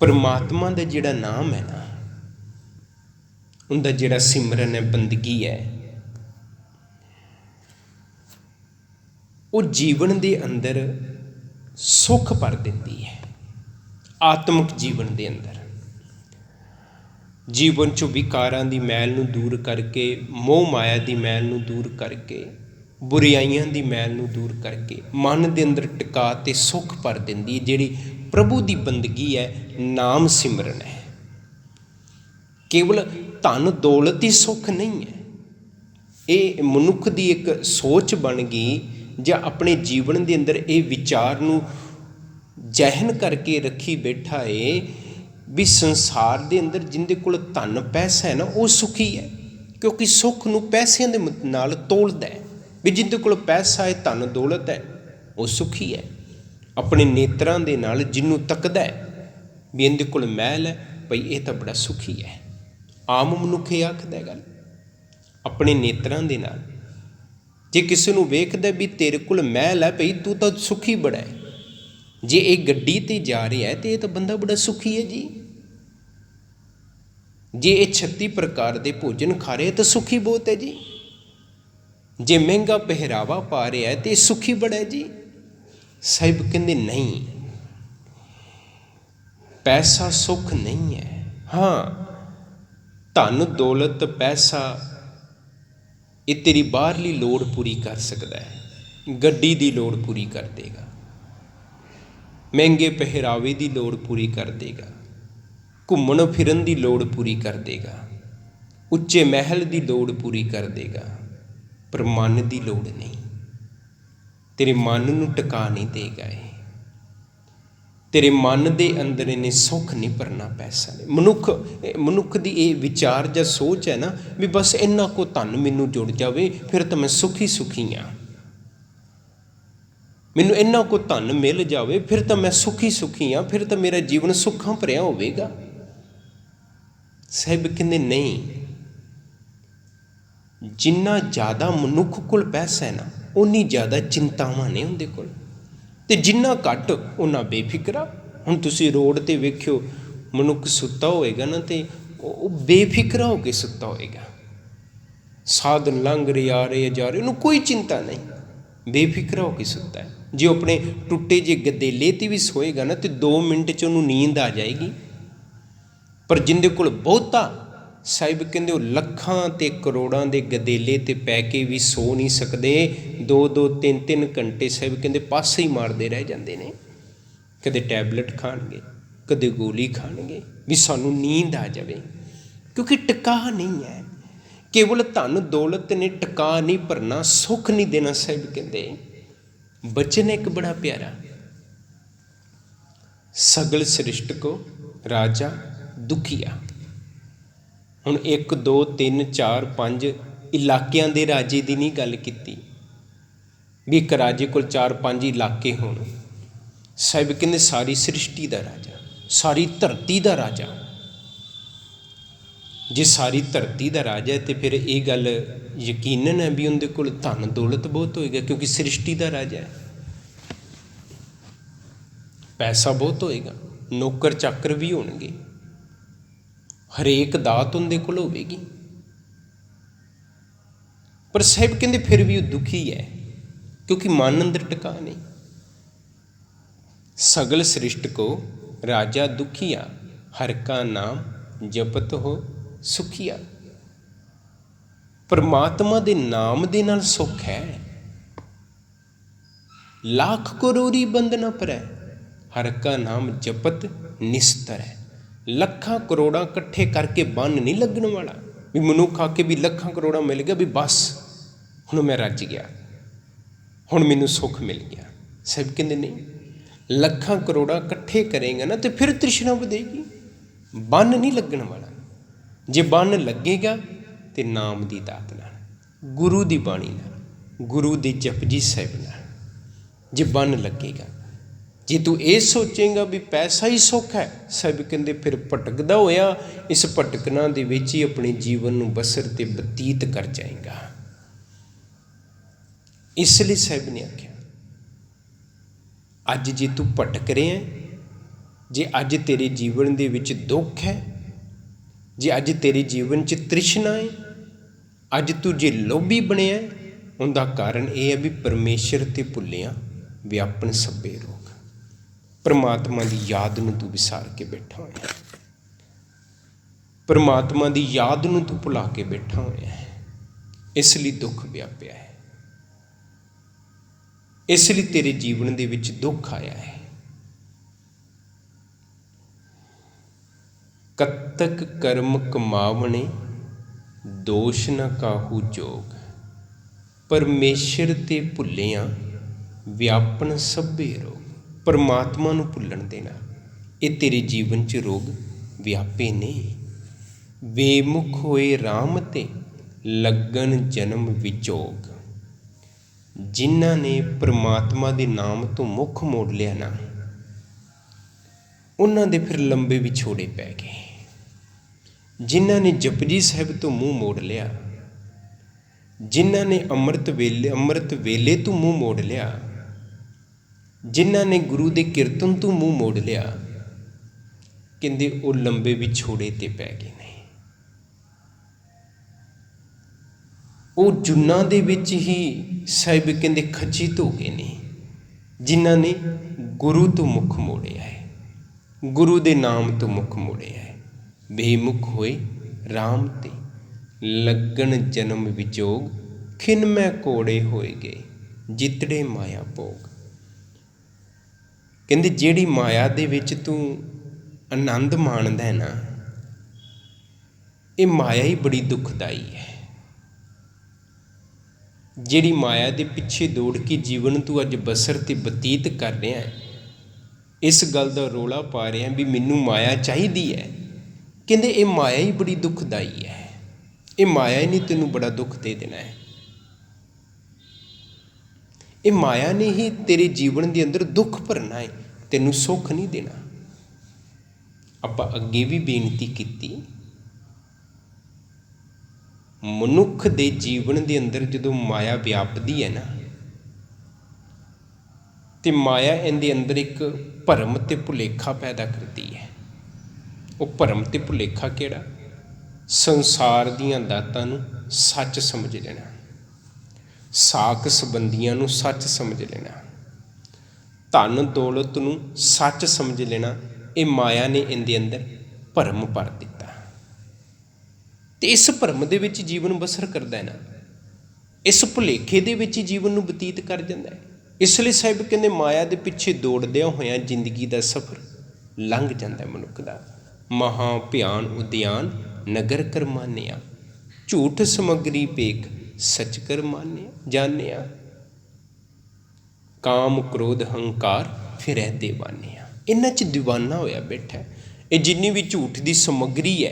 ਪਰਮਾਤਮਾ ਦਾ ਜਿਹੜਾ ਨਾਮ ਹੈ ਨਾ, ਉਹਦਾ ਜਿਹੜਾ ਸਿਮਰਨ ਹੈ, ਬੰਦਗੀ ਹੈ, ਉਹ ਜੀਵਨ ਦੇ ਅੰਦਰ ਸੁੱਖ ਭਰ ਦਿੰਦੀ ਹੈ। ਆਤਮਿਕ ਜੀਵਨ ਦੇ ਅੰਦਰ, ਜੀਵਨ 'ਚੋਂ ਵਿਕਾਰਾਂ ਦੀ ਮੈਲ ਨੂੰ ਦੂਰ ਕਰਕੇ, ਮੋਹ ਮਾਇਆ ਦੀ ਮੈਲ ਨੂੰ ਦੂਰ ਕਰਕੇ, ਬੁਰਾਈਆਂ ਦੀ ਮੈਲ ਨੂੰ ਦੂਰ ਕਰਕੇ ਮਨ ਦੇ ਅੰਦਰ ਟਿਕਾ ਤੇ ਸੁੱਖ ਭਰ ਦਿੰਦੀ ਹੈ। ਜਿਹੜੀ ਪ੍ਰਭੂ ਦੀ ਬੰਦਗੀ ਹੈ, ਨਾਮ ਸਿਮਰਨ ਹੈ। ਕੇਵਲ ਧਨ ਦੌਲਤ ਹੀ ਸੁੱਖ ਨਹੀਂ ਹੈ। ਇਹ ਮਨੁੱਖ ਦੀ ਇੱਕ ਸੋਚ ਬਣ ਗਈ, ਜਾਂ ਆਪਣੇ ਜੀਵਨ ਦੇ ਅੰਦਰ ਇਹ ਵਿਚਾਰ ਨੂੰ ਜ਼ਹਿਨ ਕਰਕੇ ਰੱਖੀ ਬੈਠਾ ਏ ਵੀ ਸੰਸਾਰ ਦੇ ਅੰਦਰ ਜਿਹਦੇ ਕੋਲ ਧਨ ਪੈਸਾ ਹੈ ਨਾ, ਉਹ ਸੁਖੀ ਹੈ। ਕਿਉਂਕਿ ਸੁੱਖ ਨੂੰ ਪੈਸਿਆਂ ਦੇ ਨਾਲ ਤੋਲਦਾ ਹੈ ਵੀ ਜਿਹਦੇ ਕੋਲ ਪੈਸਾ ਹੈ, ਧਨ ਦੌਲਤ ਹੈ, ਉਹ ਸੁਖੀ ਹੈ। ਆਪਣੇ ਨੇਤਰਾਂ ਦੇ ਨਾਲ ਜਿਹਨੂੰ ਤੱਕਦਾ ਹੈ ਵੀ ਇਹਦੇ ਕੋਲ ਮਹਿਲ ਹੈ, ਭਈ ਇਹ ਤਾਂ ਬੜਾ ਸੁਖੀ ਹੈ। ਆਮ ਮਨੁੱਖ ਇਹ ਆਖਦਾ ਗੱਲ ਆਪਣੇ ਨੇਤਰਾਂ ਦੇ ਨਾਲ। ਜੇ ਕਿਸੇ ਨੂੰ ਵੇਖਦਾ ਵੀ ਤੇਰੇ ਕੋਲ ਮਹਿਲ ਹੈ, ਭਈ ਤੂੰ ਤਾਂ ਸੁਖੀ ਬੜਾ ਹੈ। ਜੇ ਇਹ ਗੱਡੀ 'ਤੇ ਜਾ ਰਿਹਾ ਹੈ ਤੇ ਇਹ ਤਾਂ ਬੰਦਾ ਬੜਾ ਸੁਖੀ ਹੈ ਜੀ। ਜੇ ਇਹ 36 ਪ੍ਰਕਾਰ ਦੇ ਭੋਜਨ ਖਾ ਰਿਹਾ ਤਾਂ ਸੁਖੀ ਬਹੁਤ ਹੈ ਜੀ। ਜੇ ਮਹਿੰਗਾ ਪਹਿਰਾਵਾ ਪਾ ਰਿਹਾ ਹੈ ਤੇ ਇਹ ਸੁਖੀ ਬੜਾ ਹੈ ਜੀ। ਸਾਹਿਬ ਕਹਿੰਦੇ ਨਹੀਂ, ਪੈਸਾ ਸੁੱਖ ਨਹੀਂ ਹੈ। ਹਾਂ, ਧਨ ਦੌਲਤ ਪੈਸਾ ਇਹ ਤੇਰੀ ਬਾਹਰਲੀ ਲੋੜ ਪੂਰੀ ਕਰ ਸਕਦਾ ਹੈ, ਗੱਡੀ ਦੀ ਲੋੜ ਪੂਰੀ ਕਰ ਦੇਗਾ, ਮਹਿੰਗੇ ਪਹਿਰਾਵੇ ਦੀ ਲੋੜ ਪੂਰੀ ਕਰ ਦੇਗਾ, ਘੁੰਮਣ ਫਿਰਨ ਦੀ ਲੋੜ ਪੂਰੀ ਕਰ ਦੇਗਾ, ਉੱਚੇ ਮਹਿਲ ਦੀ ਲੋੜ ਪੂਰੀ ਕਰ ਦੇਗਾ, ਪਰ ਮਨ ਦੀ ਲੋੜ ਨਹੀਂ। ਤੇਰੇ ਮਨ ਨੂੰ ਟਿਕਾ ਨਹੀਂ ਦੇਗਾ ਇਹ। ਤੇਰੇ ਮਨ ਦੇ ਅੰਦਰ ਇਹਨੇ ਸੁੱਖ ਨਹੀਂ ਭਰਨਾ ਪੈਸਾ ਨੇ। ਮਨੁੱਖ ਦੀ ਇਹ ਵਿਚਾਰ ਜਾਂ ਸੋਚ ਹੈ ਨਾ ਵੀ ਬਸ ਇੰਨਾ ਕੁ ਧਨ ਮੈਨੂੰ ਜੁੜ ਜਾਵੇ ਫਿਰ ਤਾਂ ਮੈਂ ਸੁਖੀ ਹਾਂ, ਮੈਨੂੰ ਇੰਨਾ ਕੁ ਧਨ ਮਿਲ ਜਾਵੇ ਫਿਰ ਤਾਂ ਮੈਂ ਸੁਖੀ ਹਾਂ, ਫਿਰ ਤਾਂ ਮੇਰਾ ਜੀਵਨ ਸੁੱਖਾਂ ਭਰਿਆ ਹੋਵੇਗਾ। ਸਾਹਿਬ ਕਹਿੰਦੇ ਨਹੀਂ, ਜਿੰਨਾ ਜ਼ਿਆਦਾ ਮਨੁੱਖ ਕੋਲ ਪੈਸਾ ਹੈ ਨਾ ਉਨੀ ਜ਼ਿਆਦਾ ਚਿੰਤਾਵਾਂ ਨੇ ਉਹਦੇ ਕੋਲ, ਅਤੇ ਜਿੰਨਾ ਘੱਟ ਉਹਨਾਂ ਬੇਫਿਕਰਾ। ਹੁਣ ਤੁਸੀਂ ਰੋਡ 'ਤੇ ਵੇਖਿਓ, ਮਨੁੱਖ ਸੁੱਤਾ ਹੋਏਗਾ ਨਾ ਅਤੇ ਉਹ ਬੇਫਿਕਰਾ ਹੋ ਕੇ ਸੁੱਤਾ ਹੋਏਗਾ। ਸਾਧਨ ਲੰਘ ਰਹੇ ਆ ਰਹੇ ਜਾ ਰਹੇ, ਉਹਨੂੰ ਕੋਈ ਚਿੰਤਾ ਨਹੀਂ, ਬੇਫਿਕਰਾ ਹੋ ਕੇ ਸੁੱਤਾ ਹੈ। ਜੇ ਉਹ ਆਪਣੇ ਟੁੱਟੇ ਜਿਹੇ ਗਦੇਲੇ 'ਤੇ ਵੀ ਸੋਏਗਾ ਨਾ ਅਤੇ 2 ਮਿੰਟ 'ਚ ਉਹਨੂੰ ਨੀਂਦ ਆ ਜਾਏਗੀ। ਪਰ ਜਿਹਦੇ ਕੋਲ ਬਹੁਤਾ, ਸਾਹਿਬ ਕਹਿੰਦੇ ਉਹ ਲੱਖਾਂ ਅਤੇ ਕਰੋੜਾਂ ਦੇ ਗਦੇਲੇ 'ਤੇ ਪੈ ਕੇ ਵੀ ਸੋ ਨਹੀਂ ਸਕਦੇ। 2-2 3-3 ਘੰਟੇ ਸਾਹਿਬ ਕਹਿੰਦੇ ਪਾਸੇ ਹੀ ਮਾਰਦੇ ਰਹਿ ਜਾਂਦੇ ਨੇ। ਕਦੇ ਟੈਬਲੇਟ ਖਾਣਗੇ, ਕਦੇ ਗੋਲੀ ਖਾਣਗੇ ਵੀ ਸਾਨੂੰ ਨੀਂਦ ਆ ਜਾਵੇ, ਕਿਉਂਕਿ ਟਿਕਾ ਨਹੀਂ ਹੈ। ਕੇਵਲ ਧਨ ਦੌਲਤ ਨੇ ਟਿਕਾ ਨਹੀਂ ਭਰਨਾ, ਸੁੱਖ ਨਹੀਂ ਦੇਣਾ। ਸਾਹਿਬ ਕਹਿੰਦੇ ਬਚਨ ਇੱਕ ਬੜਾ ਪਿਆਰਾ, ਸਗਲ ਸ੍ਰਿਸ਼ਟ ਕੋ ਰਾਜਾ ਦੁਖੀਆ। ਹੁਣ 1 2 3 4 5 ਇਲਾਕਿਆਂ ਦੇ ਰਾਜੇ ਦੀ ਨਹੀਂ ਗੱਲ ਕੀਤੀ ਵੀ ਇੱਕ ਰਾਜੇ ਕੋਲ 4-5 ਇਲਾਕੇ ਹੋਣ। ਸਾਹਿਬ ਕਹਿੰਦੇ ਸਾਰੀ ਸ੍ਰਿਸ਼ਟੀ ਦਾ ਰਾਜਾ, ਸਾਰੀ ਧਰਤੀ ਦਾ ਰਾਜਾ। ਜੇ ਸਾਰੀ ਧਰਤੀ ਦਾ ਰਾਜਾ ਹੈ ਤਾਂ ਫਿਰ ਇਹ ਗੱਲ ਯਕੀਨਨ ਹੈ ਵੀ ਉਹਦੇ ਕੋਲ ਧਨ ਦੌਲਤ ਬਹੁਤ ਹੋਏਗਾ, ਕਿਉਂਕਿ ਸ੍ਰਿਸ਼ਟੀ ਦਾ ਰਾਜਾ ਹੈ। ਪੈਸਾ ਬਹੁਤ ਹੋਏਗਾ, ਨੌਕਰ ਚਾਕਰ ਵੀ ਹੋਣਗੇ, ਹਰੇਕ ਦਾਤ ਉਹਦੇ ਕੋਲ ਹੋਵੇਗੀ। ਪਰ ਸਾਹਿਬ ਕਹਿੰਦੇ ਫਿਰ ਵੀ ਉਹ ਦੁਖੀ ਹੈ, ਕਿਉਂਕਿ ਮਨ ਅੰਦਰ ਟਿਕਾ ਨਹੀਂ। ਸਗਲ ਸ੍ਰਿਸ਼ਟ ਕੋ ਰਾਜਾ ਦੁਖੀਆ, ਹਰ ਕਾ ਨਾਮ ਜਪਤ ਹੋ ਸੁਖੀਆ। ਪਰਮਾਤਮਾ ਦੇ ਨਾਮ ਦੇ ਨਾਲ ਸੁੱਖ ਹੈ। ਲੱਖ ਕਰੋੜੀ ਬੰਦ ਨਾ ਪਰੈ, ਹਰ ਕਾ ਨਾਮ ਜਪਤ ਨਿਸਤਰ ਹੈ। ਲੱਖਾਂ ਕਰੋੜਾਂ ਇਕੱਠੇ ਕਰਕੇ ਬੰਨ ਨਹੀਂ ਲੱਗਣ ਵਾਲਾ ਵੀ ਮਨੁੱਖ ਆ ਕੇ ਵੀ ਲੱਖਾਂ ਕਰੋੜਾਂ ਮਿਲ ਗਿਆ ਵੀ ਬਸ ਹੁਣ ਮੈਂ ਰੱਜ ਗਿਆ, ਹੁਣ ਮੈਨੂੰ ਸੁੱਖ ਮਿਲ ਗਿਆ। ਸਾਹਿਬ ਕਹਿੰਦੇ ਨਹੀਂ, ਲੱਖਾਂ ਕਰੋੜਾਂ ਇਕੱਠੇ ਕਰੇਗਾ ਨਾ ਤੇ ਫਿਰ ਤ੍ਰਿਸ਼ਨਾ ਵਧੇਗੀ, ਬੰਨ ਨਹੀਂ ਲੱਗਣ ਵਾਲਾ। ਜੇ ਬੰਨ ਲੱਗੇਗਾ ਤੇ ਨਾਮ ਦੀ ਦਾਤ ਨਾਲ, ਗੁਰੂ ਦੀ ਬਾਣੀ ਨਾਲ, ਗੁਰੂ ਦੇ ਜਪਜੀ ਸਾਹਿਬ ਨਾਲ ਜੇ ਬੰਨ ਲੱਗੇਗਾ। ਜੇ ਤੂੰ ਇਹ ਸੋਚੇਂਗਾ ਵੀ ਪੈਸਾ ਹੀ ਸੁੱਖ ਹੈ, ਸਾਹਿਬ ਕਹਿੰਦੇ ਫਿਰ ਭਟਕਦਾ ਹੋਇਆ ਇਸ ਭਟਕਣਾ ਦੇ ਵਿੱਚ ਹੀ ਆਪਣੇ ਜੀਵਨ ਨੂੰ ਬਸਰ ਤੇ ਬਤੀਤ ਕਰ ਜਾਏਗਾ। ਇਸ ਲਈ ਸਾਹਿਬ ਨੇ ਆਖਿਆ, ਅੱਜ ਜੇ ਤੂੰ ਭਟਕ ਰਿਹਾ, ਜੇ ਅੱਜ ਤੇਰੇ ਜੀਵਨ ਦੇ ਵਿੱਚ ਦੁੱਖ ਹੈ, ਜੇ ਅੱਜ ਤੇਰੇ ਜੀਵਨ 'ਚ ਤ੍ਰਿਸ਼ਨਾ ਹੈ, ਅੱਜ ਤੂੰ ਜੇ ਲੋਭੀ ਬਣਿਆ, ਉਹਦਾ ਕਾਰਨ ਇਹ ਹੈ ਵੀ ਪਰਮੇਸ਼ਰ ਤੇ ਭੁੱਲਿਆ ਵਿਆਪਨ ਸਭੇ ਰੋਗ। ਪਰਮਾਤਮਾ ਦੀ ਯਾਦ ਨੂੰ ਤੂੰ ਵਿਸਾਰ ਕੇ ਬੈਠਾ ਹੋਇਆ, ਪਰਮਾਤਮਾ ਦੀ ਯਾਦ ਨੂੰ ਤੂੰ ਭੁਲਾ ਕੇ ਬੈਠਾ ਹੋਇਆ ਹੈ। ਇਸ ਲਈ ਦੁੱਖ ਵਿਆਪਿਆ ਹੈ, ਇਸ ਲਈ ਤੇਰੇ ਜੀਵਨ ਦੇ ਵਿੱਚ ਦੁੱਖ ਆਇਆ ਹੈ। ਕਤਕ ਕਰਮ ਕਮਾਵਣੇ, ਦੋਸ਼ ਨ ਕਾਹੂ ਜੋਗ। ਪਰਮੇਸ਼ਰ ਤੇ ਭੁੱਲਿਆ ਵਿਆਪਨ ਸਭੇ ਰੋਗ। ਪਰਮਾਤਮਾ ਨੂੰ ਭੁੱਲਣ ਦੇ ਨਾਲ ਇਹ ਤੇਰੇ ਜੀਵਨ 'ਚ ਰੋਗ ਵਿਆਪੇ ਨੇ। ਬੇਮੁਖ ਹੋਏ ਰਾਮ ਤੇ ਲੱਗਣ ਜਨਮ ਵਿਚੋਗ। ਜਿਨ੍ਹਾਂ ਨੇ ਪਰਮਾਤਮਾ ਦੇ ਨਾਮ ਤੋਂ ਮੁੱਖ ਮੋੜ ਲਿਆ ਨਾ, ਉਹਨਾਂ ਦੇ ਫਿਰ ਲੰਬੇ ਵਿਛੋੜੇ ਪੈ ਗਏ। ਜਿਨ੍ਹਾਂ ਨੇ ਜਪਜੀ ਸਾਹਿਬ ਤੋਂ ਮੂੰਹ ਮੋੜ ਲਿਆ, ਜਿਨ੍ਹਾਂ ਨੇ ਅੰਮ੍ਰਿਤ ਵੇਲੇ ਤੋਂ ਮੂੰਹ ਮੋੜ ਲਿਆ, ਜਿਨ੍ਹਾਂ ਨੇ ਗੁਰੂ ਦੇ ਕੀਰਤਨ ਤੋਂ ਮੂੰਹ ਮੋੜ ਲਿਆ, ਕਹਿੰਦੇ ਉਹ ਲੰਬੇ ਵਿਛੋੜੇ 'ਤੇ ਪੈ ਗਏ ਨੇ। ਉਹ ਜੁਨਾਂ ਦੇ ਵਿੱਚ ਹੀ ਸਾਹਿਬ ਕਹਿੰਦੇ ਖਚਿਤ ਹੋ ਗਏ ਨੇ, ਜਿਨ੍ਹਾਂ ਨੇ ਗੁਰੂ ਤੋਂ ਮੁੱਖ ਮੋੜਿਆ ਹੈ, ਗੁਰੂ ਦੇ ਨਾਮ ਤੋਂ ਮੁੱਖ ਮੋੜਿਆ ਹੈ। ਬੇਮੁਖ ਹੋਏ ਰਾਮ ਤੇ ਲੱਗਣ ਜਨਮ ਵਿਜੋਗ। खिन मैं कोड़े होए गए जितड़े माया भोग। कहते जिहड़ी माया दे विच तू आनंद माणदा है ना, ये माया ही बड़ी दुखदाई है। जिहड़ी माया दे पिछे दौड़ के जीवन तू अज बसर ते बतीत कर रहा है, इस गल का रौला पा रहा भी मैनू माया चाहिदी है, कहते ये माया ही बड़ी दुखदाई है। ये माया ही नहीं तेनू बड़ा दुख दे देना है, ये माया ने ही तेरे जीवन के अंदर दुख भरना है, तेनू सुख नहीं देना। आपां अगे भी बेनती की, मनुख दे जीवन के अंदर जो माया व्यापदी है ना, तो माया इहदे अंदर एक भरम ते भुलेखा पैदा करती है। वो भरम ते भुलेखा किहड़ा? संसार दीआं दातां नूं सच समझ लेना, साक संबंधियां नूं सच समझ लेना, धन दौलत नूं सच समझ लेना। ये माया ने इहदे अंदर भरम भर दिता, ते इस भरम दे विच जीवन बसर करदा है ना, इस भुलेखे दे विच जीवन नूं बतीत कर जांदा है। इसलिए साहिब कहंदे माया दे पिछे दौड़दियां होइआं जिंदगी दा सफ़र लंघ जांदा है मनुख दा। महा भयान उद्यान नगर कर मानिया, झूठ समगरी पेख सच कर मानिया जानिया, काम क्रोध हंकार फिरै दीवानिया। इन्हां च दीवाना होया बैठा है। ये जिन्नी भी झूठ की समगरी है,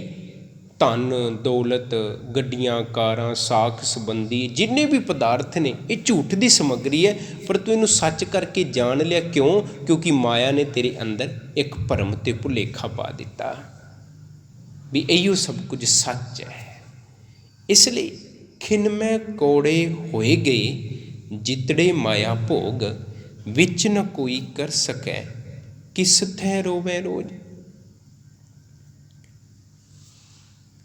धन दौलत गड्डियां कारां साख संबंधी जिन्ने भी पदार्थ ने, ये झूठ की समगरी है, पर तू इनू सच करके जान लिया। क्यों? क्योंकि माया ने तेरे अंदर एक भरम ते भुलेखा पा दिता भी इहो सब कुछ सच है। इसलिए खिन मैं कोड़े होए गए जितड़े माया भोग, विच न कोई कर सकै किस थै रोवै रोज।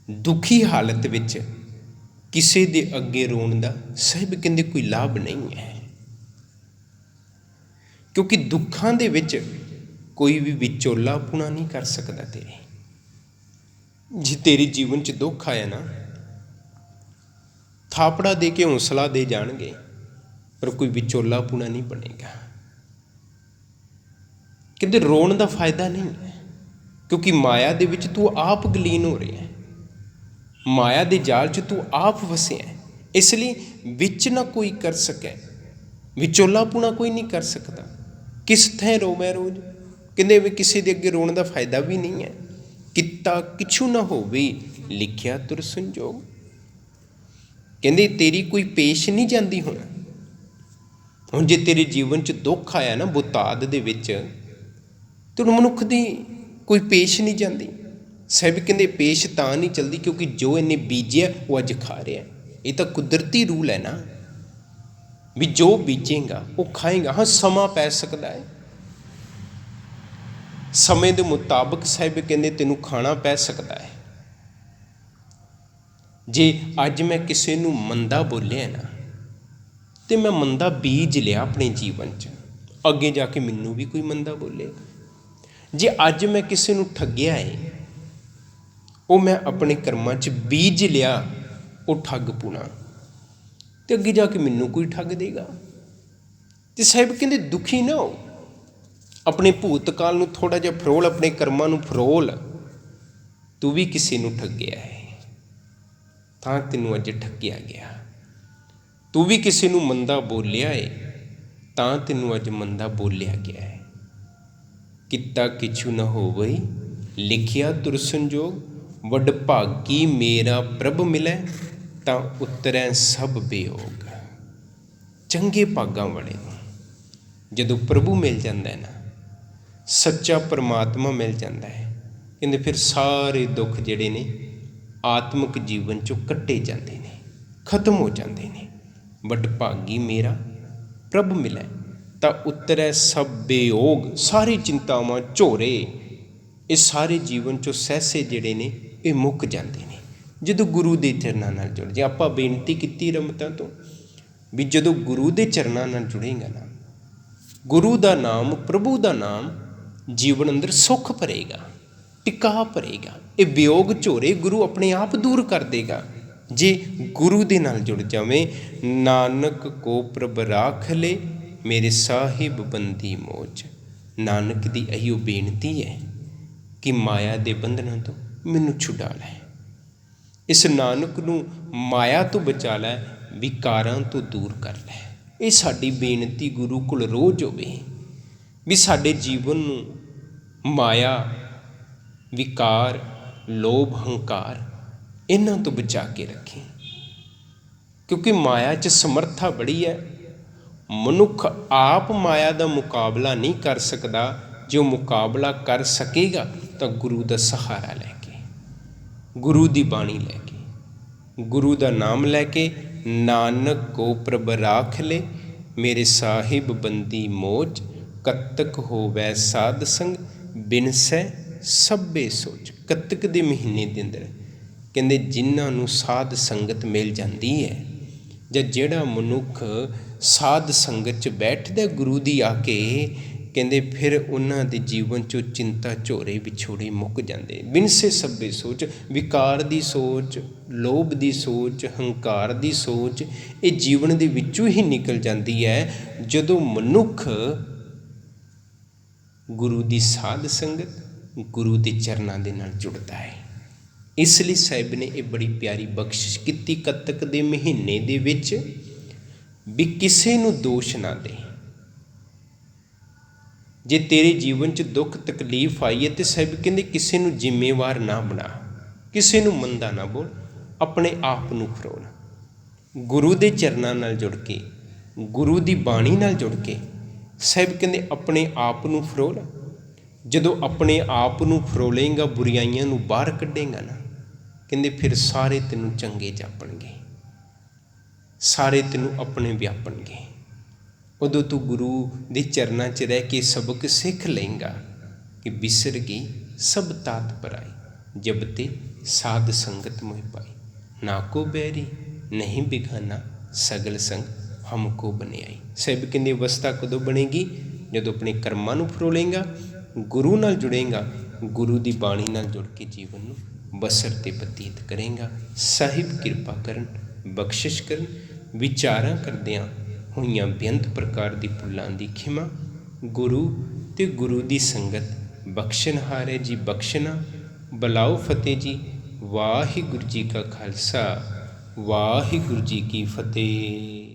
दुखी हालत विच किसी दे अगे रोण दा साहिब कहंदे कोई लाभ नहीं है, क्योंकि दुखां दे विच कोई भी विचोलापुणा नहीं कर सकता तेरे। जे तेरे जीवन च दुख आया ना, थापड़ा दे के हौसला दे जाणगे, पर कोई विचोलापुणा नहीं बनेगा। कहते रोण का फायदा नहीं है, क्योंकि माया दे विच तू आप गलीन हो रहा है, माया दे जाल च तू आप वसिया है। इसलिए विच ना कोई कर सके, विचोलापुणा कोई नहीं कर सकता। किस थे रोवै रोज, कहते भी किसी के अगे रोण का फायदा भी नहीं है। किता किछु ना होवे लिखिया तुर संजोग, कहते तेरी कोई पेश नहीं जाती। हुण जे तेरे जीवन च दुख आया ना बुताद दे विच, तो मनुख की कोई पेश नहीं जाती। साहिब कहते पेश तां नहीं चलती क्योंकि जो इन्हें बीजिया वो अज खा रहा है। ये तो कुदरती रूल है ना, भी जो बीजेगा वो खाएगा। हाँ समा पै सकता है, समय के मुताबिक साहिब कहते तेनों खाना पै सकता है। जे अज मैं किसी नूं मंदा बोलिया ना, तो मैं मंदा बीज लिया अपने जीवन च, अगे जाके मैनू भी कोई मंदा बोले। जे अज मैं किसी नूं ठगिया है, वो मैं अपने कर्मां च बीज लिया वो ठग पुना, तो अगे जाके मैनू कोई ठग देगा। तो साहिब कहते दुखी ना हो, अपने भूतकाल नूं थोड़ा जिहा फरोल, अपने कर्मां नूं फरोल। तू भी किसी नूं ठगिया है, तां तैनूं अज ठगिया गया। तू भी किसी नूं मंदा बोलिया है, तां तैनूं अज मंदा बोलिया गया है। किता किछु न होवे लिखिया तुर संजोग, वड भागी मेरा प्रभ मिलै तां उतरै सब बेयोग। चंगे भागां वाले जदों प्रभु मिल जाता है ना, सच्चा परमात्मा मिल जाता है, कहते फिर सारे दुख जिहड़े ने आत्मक जीवन चों कट्टे जाते हैं, खत्म हो जाते हैं। वड भागी मेरा प्रभ मिलै तां उतरै सब बेयोग। सारी चिंतावां झोरे ये सारे जीवन चों सहसे जिहड़े ने ये मुक जाते हैं जदों गुरु के चरनां नाल जुड़ जाए। आपां बेनती कीती रमतां तो भी जदों गुरु के चरनां नाल जुड़ेगा ना, गुरु का नाम प्रभु का नाम जीवन अंदर सुख भरेगा, टिका भरेगा। ये वियोग झोरे गुरु अपने आप दूर कर देगा। ਜੇ ਗੁਰੂ ਦੇ ਨਾਲ ਜੁੜ ਜਾਵੇਂ। ਨਾਨਕ ਕੋ ਪ੍ਰਭ ਰਾਖ ਲੈ, ਮੇਰੇ ਸਾਹਿਬ ਬੰਦੀ ਮੋਚ। ਨਾਨਕ ਦੀ ਇਹੋ ਬੇਨਤੀ ਹੈ ਕਿ ਮਾਇਆ ਦੇ ਬੰਧਨਾਂ ਤੋਂ ਮੈਨੂੰ ਛੁਡਾ ਲੈ। ਇਸ ਨਾਨਕ ਨੂੰ ਮਾਇਆ ਤੋਂ ਬਚਾ ਲੈ, ਵਿਕਾਰਾਂ ਤੋਂ ਦੂਰ ਕਰ ਲੈ। ਇਹ ਸਾਡੀ ਬੇਨਤੀ ਗੁਰੂ ਕੋਲ ਰੋਜ਼ ਹੋਵੇ ਵੀ ਸਾਡੇ ਜੀਵਨ ਨੂੰ ਮਾਇਆ, ਵਿਕਾਰ, ਲੋਭ, ਹੰਕਾਰ ਇਹਨਾਂ ਤੋਂ ਬਚਾ ਕੇ ਰੱਖੇ। ਕਿਉਂਕਿ ਮਾਇਆ 'ਚ ਸਮਰੱਥਾ ਬੜੀ ਹੈ। ਮਨੁੱਖ ਆਪ ਮਾਇਆ ਦਾ ਮੁਕਾਬਲਾ ਨਹੀਂ ਕਰ ਸਕਦਾ। ਜੋ ਮੁਕਾਬਲਾ ਕਰ ਸਕੇਗਾ ਤਾਂ ਗੁਰੂ ਦਾ ਸਹਾਰਾ ਲੈ ਕੇ, ਗੁਰੂ ਦੀ ਬਾਣੀ ਲੈ ਕੇ, ਗੁਰੂ ਦਾ ਨਾਮ ਲੈ ਕੇ। ਨਾਨਕ ਕੋ ਪ੍ਰਭ ਰਾਖ ਲੈ, ਮੇਰੇ ਸਾਹਿਬ ਬੰਦੀ ਮੋਚ। ਕੱਤਕ ਹੋਵੈ ਸਾਧ ਸੰਗ, ਬਿਨਸੈ ਸਭੇ ਸੋਚ। ਕੱਤਕ ਦੇ ਮਹੀਨੇ ਦੇ ਅੰਦਰ ਕਹਿੰਦੇ ਜਿਨ੍ਹਾਂ ਨੂੰ ਸਾਧ ਸੰਗਤ ਮਿਲ ਜਾਂਦੀ ਹੈ, ਜਾਂ ਜਿਹੜਾ ਮਨੁੱਖ ਸਾਧ ਸੰਗਤ 'ਚ ਬੈਠਦਾ ਗੁਰੂ ਦੀ ਆ ਕੇ, ਕਹਿੰਦੇ ਫਿਰ ਉਹਨਾਂ ਦੇ ਜੀਵਨ 'ਚੋਂ ਚਿੰਤਾ, ਝੋਰੇ, ਵਿਛੋੜੇ ਮੁੱਕ ਜਾਂਦੇ। ਬਿਨਸੇ ਸਭੇ ਸੋਚ। ਵਿਕਾਰ ਦੀ ਸੋਚ, ਲੋਭ ਦੀ ਸੋਚ, ਹੰਕਾਰ ਦੀ ਸੋਚ ਇਹ ਜੀਵਨ ਦੇ ਵਿੱਚੋਂ ਹੀ ਨਿਕਲ ਜਾਂਦੀ ਹੈ ਜਦੋਂ ਮਨੁੱਖ ਗੁਰੂ ਦੀ ਸਾਧ ਸੰਗਤ, ਗੁਰੂ ਦੇ ਚਰਨਾਂ ਦੇ ਨਾਲ ਜੁੜਦਾ ਹੈ। ਇਸ ਲਈ ਸਾਹਿਬ ਨੇ ਇਹ ਬੜੀ ਪਿਆਰੀ ਬਖਸ਼ਿਸ਼ ਕੀਤੀ ਕੱਤਕ ਦੇ ਮਹੀਨੇ ਦੇ ਵਿੱਚ ਵੀ ਕਿਸੇ ਨੂੰ ਦੋਸ਼ ਨਾ ਦੇ। ਜੇ ਤੇਰੇ ਜੀਵਨ 'ਚ ਦੁੱਖ ਤਕਲੀਫ ਆਈ ਹੈ ਤੇ ਸਾਹਿਬ ਕਹਿੰਦੇ ਕਿਸੇ ਨੂੰ ਜ਼ਿੰਮੇਵਾਰ ਨਾ ਬਣਾ, ਕਿਸੇ ਨੂੰ ਮੰਦਾ ਨਾ ਬੋਲ, ਆਪਣੇ ਆਪ ਨੂੰ ਫਰੋਲ। ਗੁਰੂ ਦੇ ਚਰਨਾਂ ਨਾਲ ਜੁੜ ਕੇ, ਗੁਰੂ ਦੀ ਬਾਣੀ ਨਾਲ ਜੁੜ ਕੇ ਸਾਹਿਬ ਕਹਿੰਦੇ ਆਪਣੇ ਆਪ ਨੂੰ ਫਰੋਲ। ਜਦੋਂ ਆਪਣੇ ਆਪ ਨੂੰ ਫਰੋਲੇਂਗਾ, ਬੁਰਾਈਆਂ ਨੂੰ ਬਾਹਰ ਕੱਢੇਂਗਾ ਨਾ, ਕਹਿੰਦੇ ਫਿਰ ਸਾਰੇ ਤੈਨੂੰ ਚੰਗੇ ਜਾਪਣਗੇ, ਸਾਰੇ ਤੈਨੂੰ ਆਪਣੇ ਵਿਆਪਣਗੇ। ਉਦੋਂ ਤੂੰ ਗੁਰੂ ਦੇ ਚਰਨਾਂ 'ਚ ਰਹਿ ਕੇ ਸਬਕ ਸਿੱਖ ਲਏਂਗਾ ਕਿ ਬਿਸਰ ਗਈ ਸਭ ਤਾਤ ਪਰਾਈ, ਜਬ ਤੇ ਸਾਧ ਸੰਗਤ ਮੋਹਿ ਪਾਈ। ਨਾ ਕੋ ਬੈਰੀ ਨਹੀਂ ਬਿਗਾਨਾ, ਸਗਲ ਸੰਗ ਹਮਕੋ ਬਨਿਆਈ। ਸਾਹਿਬ ਕਹਿੰਦੇ ਅਵਸਥਾ ਕਦੋਂ ਬਣੇਗੀ? ਜਦੋਂ ਆਪਣੇ ਕਰਮਾਂ ਨੂੰ ਫਰੋਲੇਂਗਾ, ਗੁਰੂ ਨਾਲ ਜੁੜੇਂਗਾ, ਗੁਰੂ ਦੀ ਬਾਣੀ ਨਾਲ ਜੁੜ ਕੇ ਜੀਵਨ ਨੂੰ ਬਸਰ ਤੇ ਬਤੀਤ ਕਰੇਂਗਾ। ਸਾਹਿਬ ਕਿਰਪਾ ਕਰਨ, ਬਖਸ਼ਿਸ਼ ਕਰਨ। ਵਿਚਾਰਾਂ ਕਰਦਿਆਂ ਹੋਈਆਂ ਬੇਅੰਤ ਪ੍ਰਕਾਰ ਦੀ ਭੁੱਲਾਂ ਦੀ ਖਿਮਾ ਗੁਰੂ ਤੇ ਗੁਰੂ ਦੀ ਸੰਗਤ ਬਖਸ਼ਣਹਾਰ ਹੈ ਜੀ, ਬਖਸ਼ਣਾ। ਬਲਾਓ ਫਤਿਹ ਜੀ। ਵਾਹਿਗੁਰੂ ਜੀ ਕਾ ਖਾਲਸਾ, ਵਾਹਿਗੁਰੂ ਜੀ ਕੀ ਫਤਿਹ।